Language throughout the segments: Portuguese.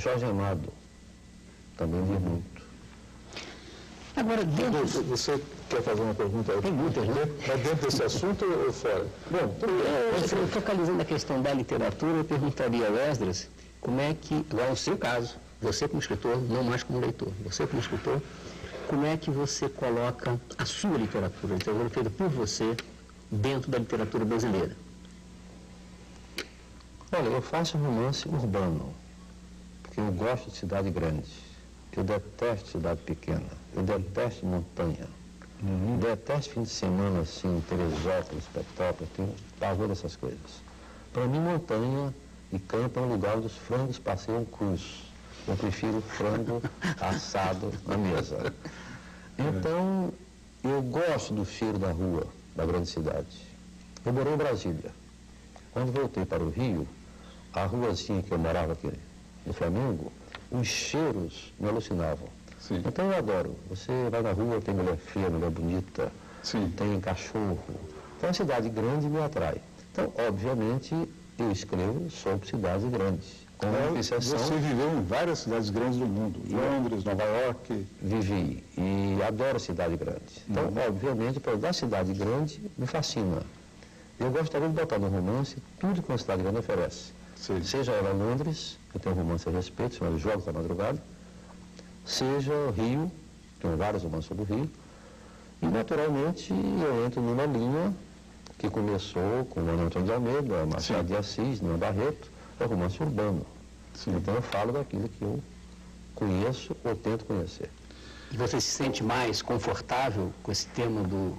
Jorge Amado, também li muito. Agora, dentro... Você quer fazer uma pergunta? Tem muitas, né? É dentro desse assunto ou fora? Bom, focalizando a questão da literatura, eu perguntaria ao Esdras como é que, agora no seu caso, você como escritor, não mais como leitor, você como escritor, como é que você coloca a sua literatura, a literatura feita por você, dentro da literatura brasileira? Olha, eu faço romance urbano, porque eu gosto de cidade grande. Eu detesto cidade pequena, eu detesto montanha, detesto fim de semana assim, Teresópolis, Petrópolis, eu tenho pavor dessas coisas. Para mim, montanha e campo é um lugar onde os frangos passeiam cruz. Eu prefiro frango assado na mesa. Então, eu gosto do cheiro da rua, da grande cidade. Eu morei em Brasília. Quando voltei para o Rio, a ruazinha que eu morava aqui no Flamengo, os cheiros me alucinavam. Sim. Então eu adoro. Você vai na rua, tem mulher feia, mulher bonita, Sim. tem cachorro. Então a cidade grande me atrai. Então, obviamente, eu escrevo sobre cidades grandes. Com exceção, Você viveu em várias cidades grandes do mundo, Londres, Nova York. vivi e adoro cidade grande. Então, obviamente, para da cidade grande me fascina. Eu gostaria de botar no romance tudo que uma cidade grande oferece. Sim. Seja ela Londres, que tem um romance a respeito, chamado Jogos da Madrugada, seja Rio, tem vários romances sobre o Rio, e naturalmente eu entro numa linha que começou com o Antônio de Almeida, Machado de Assis, Nino Barreto, é o romance urbano. Sim. Então eu falo daquilo que eu conheço ou tento conhecer. E você se sente mais confortável com esse tema do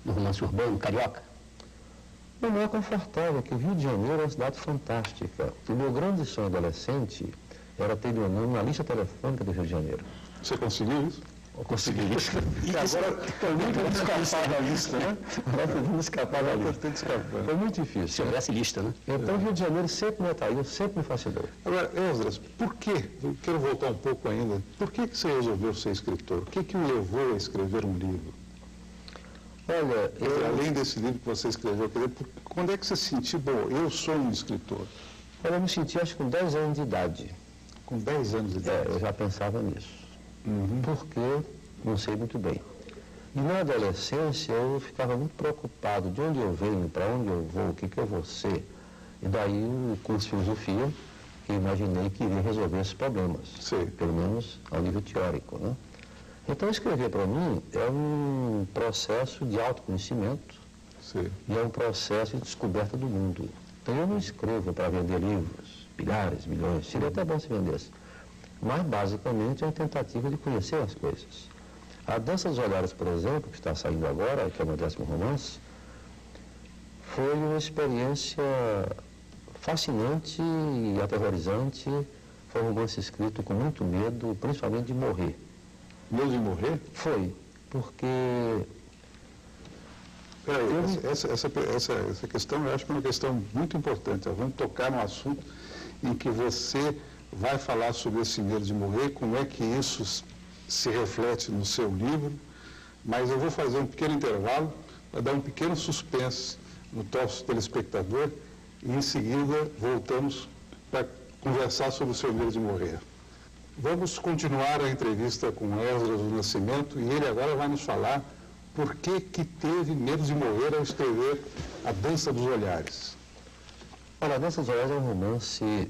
romance urbano, carioca? Não é confortável, que o Rio de Janeiro é uma cidade fantástica. O meu grande sonho adolescente era ter meu nome na lista telefônica do Rio de Janeiro. Você conseguiu isso? Eu consegui. E agora foi muito escapar da lista, né? Agora tentando escapar da lista. Tentando escapar. Foi muito Se difícil. houvesse lista, né? Então o Rio de Janeiro sempre me atraiu, sempre me fascinou. Agora, Esdras, por quê? Eu quero voltar um pouco ainda. Por que você resolveu ser escritor? O que o levou a escrever um livro? Olha, Além desse livro que você escreveu, quer dizer, quando é que você sentiu, bom, eu sou um escritor? eu me senti acho que com 10 anos de idade. Com 10 anos de idade. Eu já pensava nisso. Porque não sei muito bem. E na adolescência eu ficava muito preocupado de onde eu venho, para onde eu vou, o que eu vou ser. E daí o curso de filosofia, que eu imaginei que iria resolver esses problemas. Sim. Pelo menos ao nível teórico, né? Então escrever para mim é um processo de autoconhecimento Sim. e é um processo de descoberta do mundo. Então eu não escrevo para vender livros, milhares, milhões, seria até bom se vendesse. Mas basicamente é uma tentativa de conhecer as coisas. A Dança dos Olhares, por exemplo, que está saindo agora, que é o meu 10º romance, foi uma experiência fascinante e aterrorizante. Foi um romance escrito com muito medo, principalmente de morrer. Medo de morrer? Foi, porque Peraí, essa questão eu acho que é uma questão muito importante. Vamos tocar num assunto em que você vai falar sobre esse medo de morrer, como é que isso se reflete no seu livro, mas eu vou fazer um pequeno intervalo para dar um pequeno suspense no nosso telespectador e em seguida voltamos para conversar sobre o seu medo de morrer. Vamos continuar a entrevista com Esdras do Nascimento e ele agora vai nos falar por que teve medo de morrer ao escrever A Dança dos Olhares. Olha, A Dança dos Olhares é um romance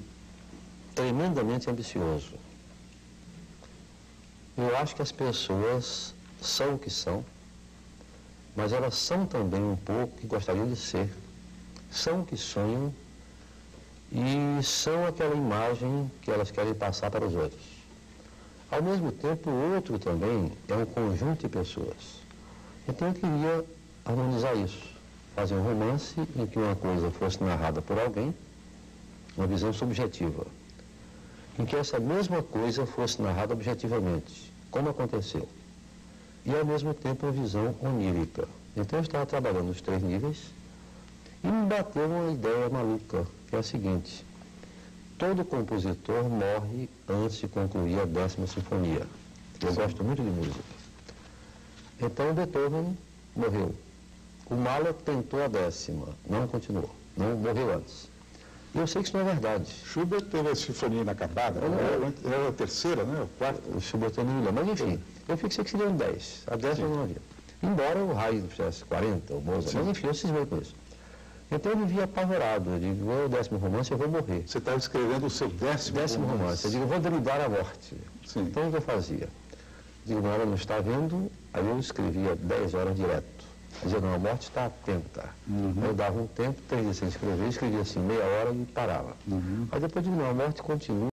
tremendamente ambicioso. Eu acho que as pessoas são o que são, mas elas são também um pouco o que gostariam de ser. São o que sonham e são aquela imagem que elas querem passar para os outros. Ao mesmo tempo, o outro também é um conjunto de pessoas. Então eu queria harmonizar isso, fazer um romance em que uma coisa fosse narrada por alguém, uma visão subjetiva, em que essa mesma coisa fosse narrada objetivamente, como aconteceu, e ao mesmo tempo uma visão onírica. Então eu estava trabalhando nos 3 níveis e me bateu uma ideia maluca, que é a seguinte: todo compositor morre antes de concluir a 10ª sinfonia. Eu gosto muito de música. Então Beethoven morreu. O Mahler tentou a 10ª, não continuou, não morreu antes. E eu sei que isso não é verdade. Schubert teve a Sinfonia Inacabada, era a terceira, né? A quarta. O Schubert eu não me lembro, mas enfim, eu fixei que seriam 10. A 10 eu não havia. Embora o Haydn fizesse 40, o Mozart, mas enfim, eu cismei com isso. Então eu vivia apavorado. Eu digo, o 10º romance eu vou morrer. Você estava escrevendo o seu 10º romance. Eu digo, eu vou driblar a morte. Sim. Então o que eu fazia? Digo, não, ela não está vendo, aí eu escrevia 10 horas direto. Dizia, não, a morte está atenta. Eu dava um tempo, 3 dias sem escrever, escrevia assim meia hora e parava. Aí depois digo, não, a morte continua.